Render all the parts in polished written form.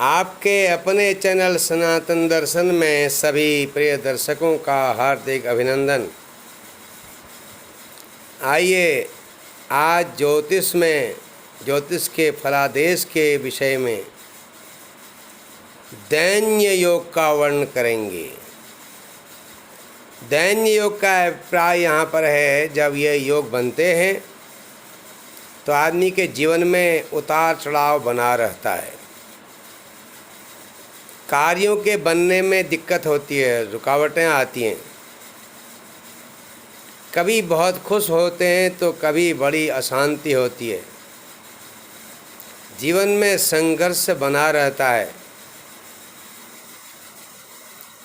आपके अपने चैनल सनातन दर्शन में सभी प्रिय दर्शकों का हार्दिक अभिनंदन। आइए आज ज्योतिष के फलादेश के विषय में दैन्य योग का वर्णन करेंगे। दैन्य योग का अभिप्राय यहाँ पर है, जब ये योग बनते हैं तो आदमी के जीवन में उतार चढ़ाव बना रहता है। कार्यों के बनने में दिक्कत होती है, रुकावटें आती हैं। कभी बहुत खुश होते हैं तो कभी बड़ी अशांति होती है। जीवन में संघर्ष बना रहता है।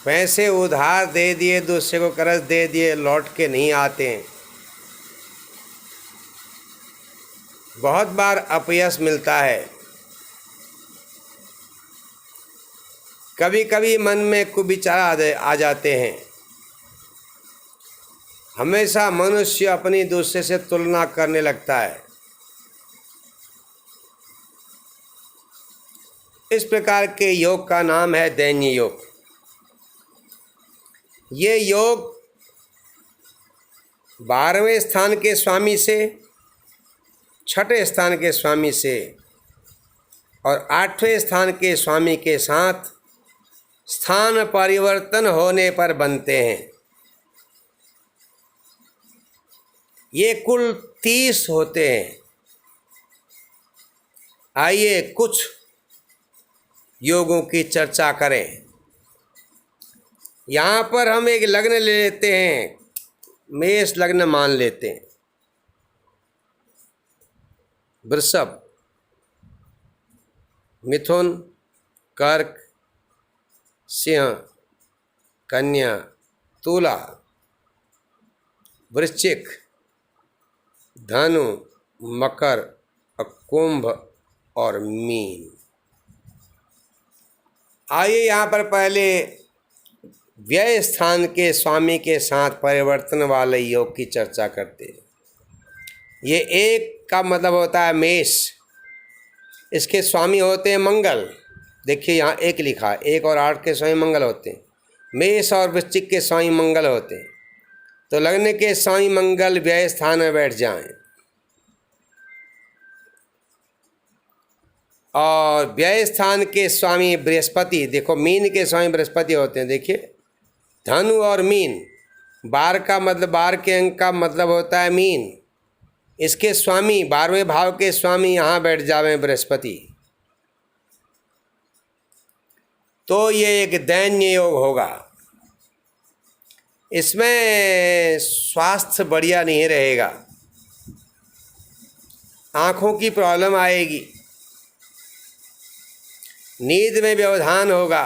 पैसे उधार दे दिए, दूसरे को कर्ज दे दिए, लौट के नहीं आते हैं। बहुत बार अपयश मिलता है। कभी कभी मन में कुविचार आ जाते हैं। हमेशा मनुष्य अपनी दूसरे से तुलना करने लगता है। इस प्रकार के योग का नाम है दैन्य योग। ये योग 12वें स्थान के स्वामी से, 6ठे स्थान के स्वामी से और 8वें स्थान के स्वामी के साथ स्थान परिवर्तन होने पर बनते हैं। ये कुल 30 होते हैं। आइए कुछ योगों की चर्चा करें। यहाँ पर हम एक लग्न ले लेते हैं, मेष लग्न मान लेते हैं। वृषभ, मिथुन, कर्क, सिंह, कन्या, तुला, वृश्चिक, धनु, मकर, कुंभ और मीन। आइए यहाँ पर पहले व्यय स्थान के स्वामी के साथ परिवर्तन वाले योग की चर्चा करते हैं। ये एक का मतलब होता है मेष। इसके स्वामी होते हैं मंगल। देखिए यहाँ एक लिखा है, 1 और 8 के स्वामी मंगल होते हैं। मेष और वृश्चिक के स्वामी मंगल होते हैं। तो लग्न के स्वामी मंगल व्यय स्थान में बैठ जाएं और व्यय स्थान के स्वामी बृहस्पति, देखो मीन के स्वामी बृहस्पति होते हैं। देखिए धनु और मीन, 12 का मतलब 12 के अंक का मतलब होता है मीन। इसके स्वामी 12वें भाव के स्वामी यहाँ बैठ जावे बृहस्पति। तो ये एक दैन्य योग होगा। इसमें स्वास्थ्य बढ़िया नहीं रहेगा। आँखों की प्रॉब्लम आएगी, नींद में व्यवधान होगा,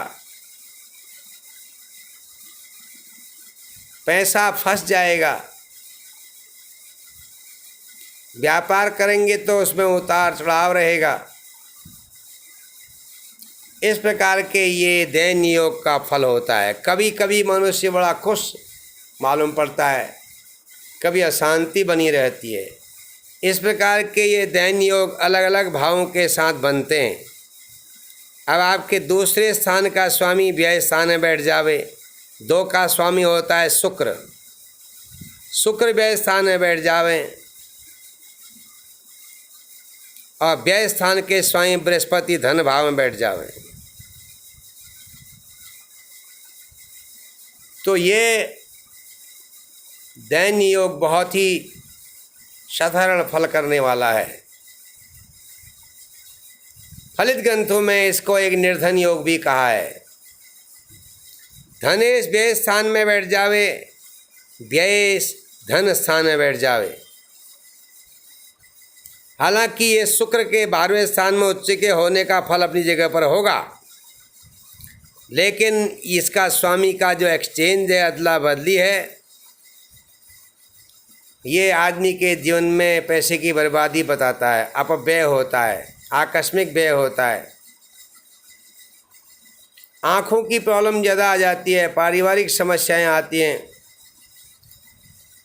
पैसा फंस जाएगा। व्यापार करेंगे तो उसमें उतार चढ़ाव रहेगा। इस प्रकार के ये दैन्य योग का फल होता है। कभी कभी मनुष्य बड़ा खुश मालूम पड़ता है, कभी अशांति बनी रहती है। इस प्रकार के ये दैन्य योग अलग अलग भावों के साथ बनते हैं। अब आपके दूसरे स्थान का स्वामी व्यय स्थान में बैठ जावे। 2 का स्वामी होता है शुक्र, शुक्र व्यय स्थान में बैठ जावे और व्यय स्थान के स्वामी बृहस्पति धन भाव में बैठ जावे। तो ये दैन्य योग बहुत ही साधारण फल करने वाला है। फलित ग्रंथों में इसको एक निर्धन योग भी कहा है। धनेश व्यय स्थान में बैठ जावे, व्ययेश धन स्थान में बैठ जावे। हालांकि ये शुक्र के 12वें स्थान में उच्च के होने का फल अपनी जगह पर होगा, लेकिन इसका स्वामी का जो एक्सचेंज है, अदला बदली है, ये आदमी के जीवन में पैसे की बर्बादी बताता है। अपव्यय होता है, आकस्मिक व्यय होता है। आँखों की प्रॉब्लम ज़्यादा आ जाती है, पारिवारिक समस्याएं आती हैं,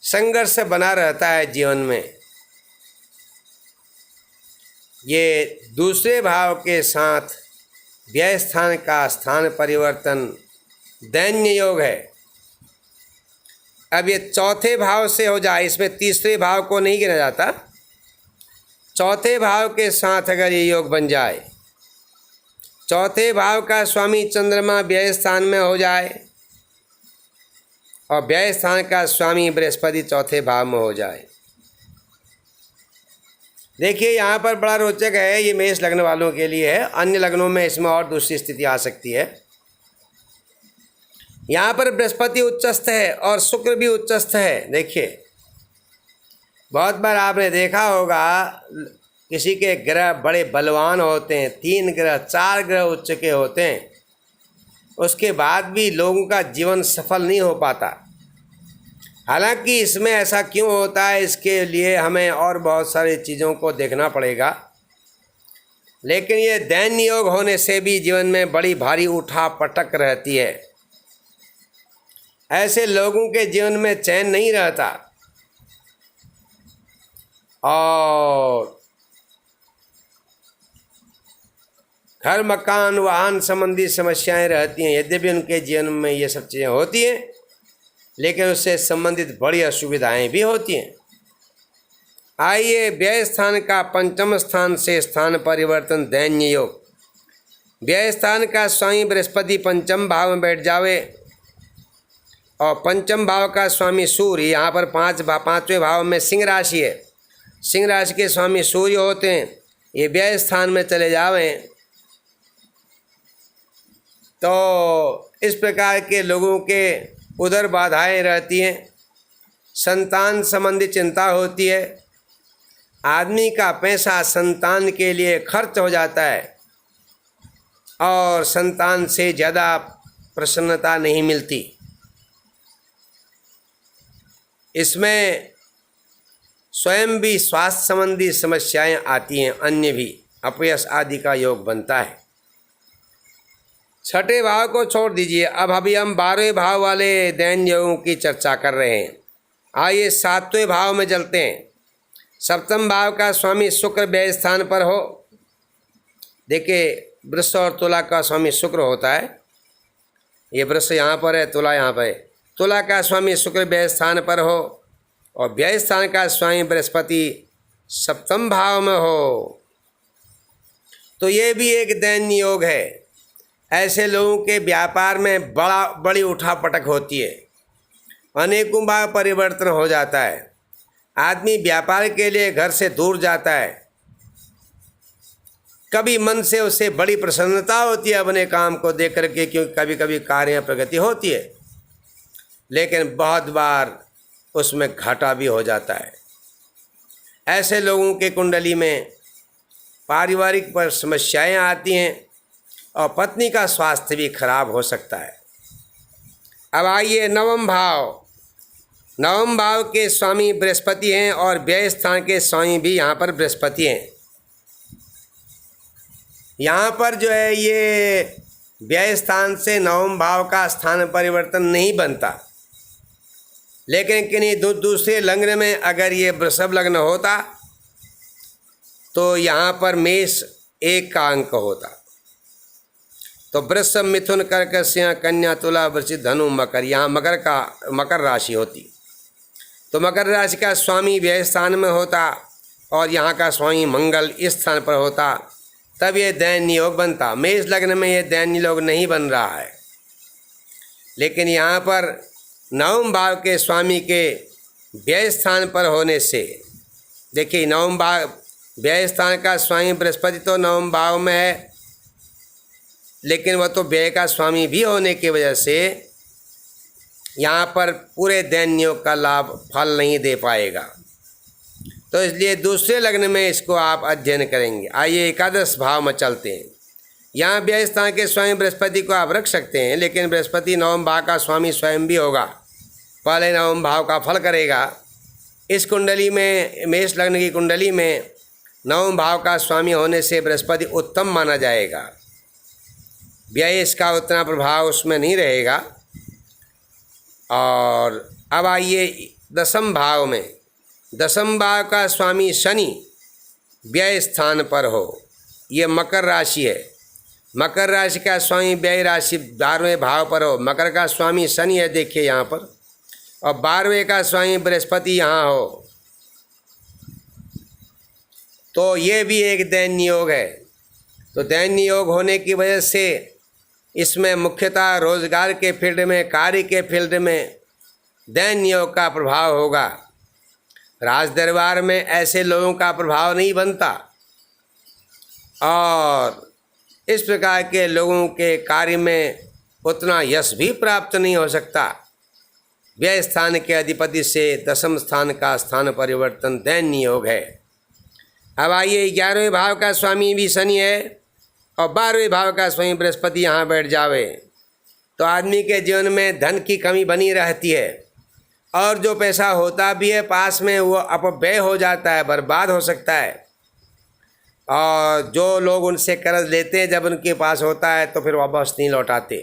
संघर्ष बना रहता है जीवन में। ये दूसरे भाव के साथ व्यय स्थान का स्थान परिवर्तन दैन्य योग है। अब ये चौथे भाव से हो जाए, इसमें तीसरे भाव को नहीं गिना जाता, चौथे भाव के साथ अगर ये योग बन जाए, चौथे भाव का स्वामी चंद्रमा व्यय स्थान में हो जाए और व्यय स्थान का स्वामी बृहस्पति चौथे भाव में हो जाए। देखिए यहाँ पर बड़ा रोचक है, ये मेष लग्न वालों के लिए है, अन्य लग्नों में इसमें और दूसरी स्थिति आ सकती है। यहाँ पर बृहस्पति उच्चस्थ है और शुक्र भी उच्चस्थ है। देखिए बहुत बार आपने देखा होगा किसी के ग्रह बड़े बलवान होते हैं, 3 ग्रह 4 ग्रह उच्च के होते हैं, उसके बाद भी लोगों का जीवन सफल नहीं हो पाता। हालांकि इसमें ऐसा क्यों होता है, इसके लिए हमें और बहुत सारी चीज़ों को देखना पड़ेगा, लेकिन ये दैन्य योग होने से भी जीवन में बड़ी भारी उठा पटक रहती है। ऐसे लोगों के जीवन में चैन नहीं रहता और घर मकान वाहन संबंधी समस्याएं रहती हैं। यद्यपि उनके जीवन में ये सब चीज़ें होती हैं, लेकिन उससे संबंधित बड़ी असुविधाएं भी होती हैं। आइए व्यय स्थान का पंचम स्थान से स्थान परिवर्तन दैन्य योग। व्यय स्थान का स्वामी बृहस्पति पंचम भाव में बैठ जावे और पंचम भाव का स्वामी सूर्य, यहाँ पर पाँचवें भाव में सिंह राशि है, सिंह राशि के स्वामी सूर्य होते हैं, ये व्यय स्थान में चले जावें तो इस प्रकार के लोगों के उधर बाधाएं रहती हैं, संतान संबंधी चिंता होती है, आदमी का पैसा संतान के लिए खर्च हो जाता है और संतान से ज़्यादा प्रसन्नता नहीं मिलती। इसमें स्वयं भी स्वास्थ्य संबंधी समस्याएं आती हैं, अन्य भी अपयश आदि का योग बनता है। छठे भाव को छोड़ दीजिए, अब अभी हम 12वें भाव वाले दैन्य योगों की चर्चा कर रहे हैं। आइए 7वें भाव में चलते हैं। सप्तम भाव का स्वामी शुक्र व्यय स्थान पर हो। देखिए वृष और तुला का स्वामी शुक्र होता है, ये वृष यहाँ पर है, तुला यहाँ पर है। तुला का स्वामी शुक्र व्यय स्थान पर हो और व्यय स्थान का स्वामी बृहस्पति सप्तम भाव में हो, तो ये भी एक दैन्य योग है। ऐसे लोगों के व्यापार में बड़ी उठापटक होती है, अनेकों बार परिवर्तन हो जाता है, आदमी व्यापार के लिए घर से दूर जाता है, कभी मन से उसे बड़ी प्रसन्नता होती है अपने काम को देख करके, क्योंकि कभी कभी कार्य प्रगति होती है, लेकिन बहुत बार उसमें घाटा भी हो जाता है। ऐसे लोगों के कुंडली में पारिवारिक पर समस्याएं आती हैं और पत्नी का स्वास्थ्य भी खराब हो सकता है। अब आइए नवम भाव। नवम भाव के स्वामी बृहस्पति हैं और व्यय स्थान के स्वामी भी यहाँ पर बृहस्पति हैं। यहाँ पर जो है ये व्यय स्थान से नवम भाव का स्थान परिवर्तन नहीं बनता, लेकिन किन्हीं दूसरे लग्न में अगर ये वृषभ लग्न होता तो यहाँ पर मेष 1 का अंक होता, तो वृषभ मिथुन कर्क सिंह कन्या तुला वृश्चिक धनु मकर, यहाँ मकर राशि होती, तो मकर राशि का स्वामी व्यय स्थान में होता और यहाँ का स्वामी मंगल इस स्थान पर होता, तब ये दैन्य योग बनता। मेष लग्न में ये दैन्य योग नहीं बन रहा है, लेकिन यहाँ पर नवम भाव के स्वामी के व्यय स्थान पर होने से, देखिए नवम भाव व्यय स्थान का स्वामी बृहस्पति तो नवम भाव में है, लेकिन वह तो व्यय का स्वामी भी होने की वजह से यहाँ पर पूरे दैन्य योग का लाभ फल नहीं दे पाएगा, तो इसलिए दूसरे लग्न में इसको आप अध्ययन करेंगे। आइए एकादश भाव में चलते हैं। यहाँ व्यय स्थान के स्वामी बृहस्पति को आप रख सकते हैं, लेकिन बृहस्पति नवम भाव का स्वामी स्वयं भी होगा, पहले नवम भाव का फल करेगा। इस कुंडली में, मेष लग्न की कुंडली में नवम भाव का स्वामी होने से बृहस्पति उत्तम माना जाएगा, व्यय इसका उतना प्रभाव उसमें नहीं रहेगा। और अब आइए दसम भाव में। दसम भाव का स्वामी शनि व्यय स्थान पर हो, ये मकर राशि है, मकर राशि का स्वामी व्यय राशि 12वें भाव पर हो, मकर का स्वामी शनि है देखिए यहाँ पर, और 12वें का स्वामी बृहस्पति यहाँ हो, तो ये भी एक दैन्य योग है। तो दैन्य योग होने की वजह से इसमें मुख्यतः रोजगार के फील्ड में, कार्य के फील्ड में दैन्य योग का प्रभाव होगा। राज दरबार में ऐसे लोगों का प्रभाव नहीं बनता और इस प्रकार के लोगों के कार्य में उतना यश भी प्राप्त नहीं हो सकता। व्यय स्थान के अधिपति से दशम स्थान का स्थान परिवर्तन दैन्य योग है। अब आइए 11वें भाव का स्वामी भी शनि है और 12वें भाव का स्वामी बृहस्पति यहाँ बैठ जावे तो आदमी के जीवन में धन की कमी बनी रहती है और जो पैसा होता भी है पास में वो अपव्यय हो जाता है, बर्बाद हो सकता है। और जो लोग उनसे कर्ज लेते हैं जब उनके पास होता है तो फिर वापस नहीं लौटाते।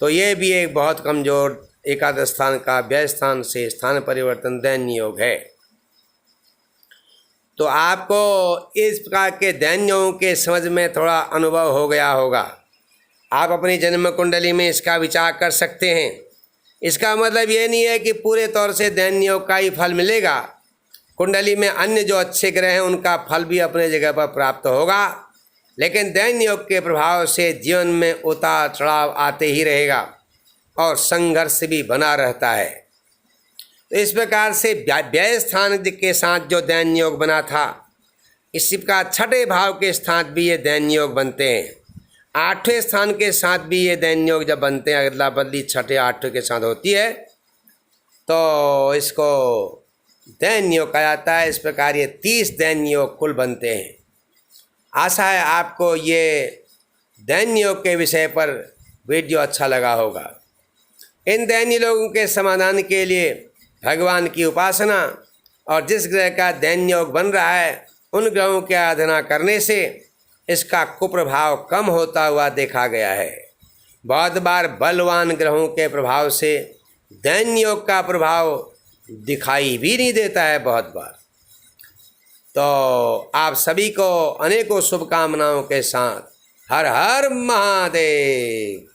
तो ये भी एक बहुत कमज़ोर एकादश स्थान का व्यय स्थान से स्थान परिवर्तन दैन्य योग है। तो आपको इस प्रकार के दैन्य योगों के समझ में थोड़ा अनुभव हो गया होगा। आप अपनी जन्म कुंडली में इसका विचार कर सकते हैं। इसका मतलब ये नहीं है कि पूरे तौर से दैन्य योग का ही फल मिलेगा। कुंडली में अन्य जो अच्छे ग्रह हैं उनका फल भी अपने जगह पर प्राप्त होगा, लेकिन दैन्य योग के प्रभाव से जीवन में उतार चढ़ाव आते ही रहेगा और संघर्ष भी बना रहता है। तो इस प्रकार से व्यय स्थान के साथ जो दैन्य योग बना था, इसी का 6ठे भाव के साथ भी ये दैन्य योग बनते हैं। 8वें स्थान के साथ भी ये दैन्य योग जब बनते हैं, अदला बदली 6ठे 8वें के साथ होती है तो इसको दैन्य योग कहा जाता है। इस प्रकार ये 30 दैन्य योग कुल बनते हैं। आशा है आपको ये दैन्य योग के विषय पर वीडियो अच्छा लगा होगा। इन दैन्य लोगों के समाधान के लिए भगवान की उपासना और जिस ग्रह का दैन्य योग बन रहा है उन ग्रहों की आराधना करने से इसका कुप्रभाव कम होता हुआ देखा गया है। बहुत बार बलवान ग्रहों के प्रभाव से दैन्य योग का प्रभाव दिखाई भी नहीं देता है बहुत बार। तो आप सभी को अनेकों शुभकामनाओं के साथ हर हर महादेव।